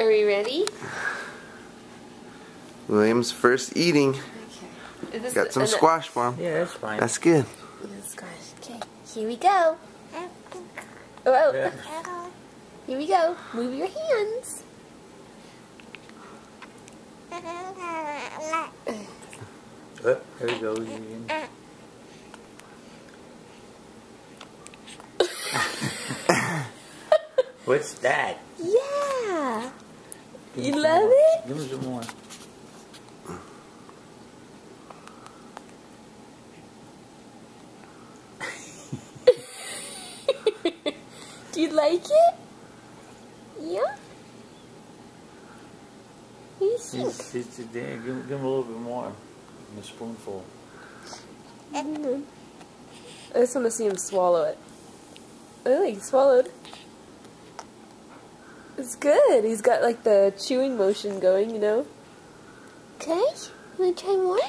Are we ready? William's first eating. Okay. Got some squash for him. Yeah, that's fine. That's good. Squash. Okay. Here we go. Oh. Yeah. Here we go. Move your hands. Oh, there you go. Ian. What's that? Yeah. Give You me some love more. it? Give me some more. Do you like it? Yeah? What do you think? He's there. Give him a little bit more. A spoonful. I just want to see him swallow it. Oh, he swallowed. It's good. He's got like the chewing motion going, you know. Okay, wanna try more?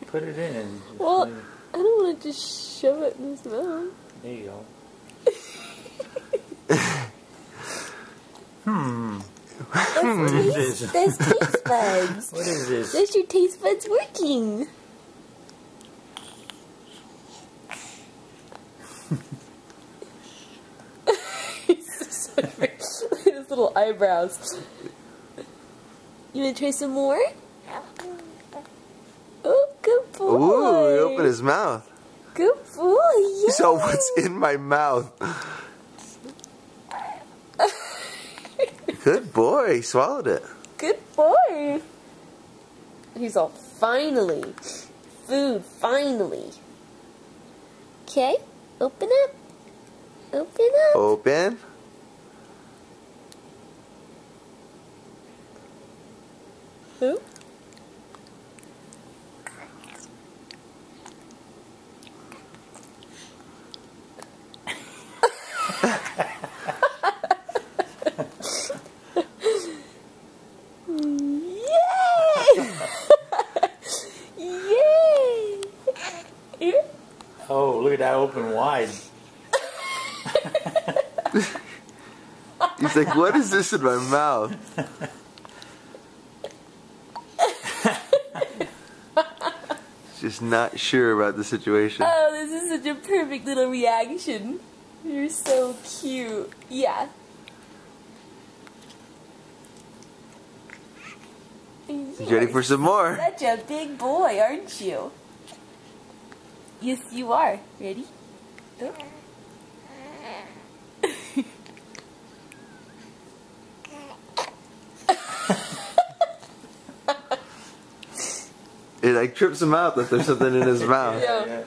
Put it in. And just Well, leave it. I don't want to just shove it in his mouth. There you go. What is this? There's taste buds. What is this? There's your taste buds working. Look at his little eyebrows. You wanna try some more? Oh, good boy. Ooh, he opened his mouth. Good boy. Yay. So what's in my mouth? Good boy, he swallowed it. Good boy. He's all, finally. Food, finally. Okay, open up. Open up. Open. Who? Yay! Yay! Here. Oh, look at that open wide. He's like, what is this in my mouth? Just not sure about the situation. Oh, this is such a perfect little reaction. You're so cute. Yeah. He's ready for some more. Such a big boy, aren't you? Yes, you are. Ready? Oh. It like trips him out that there's something in his mouth. Yeah. Yeah.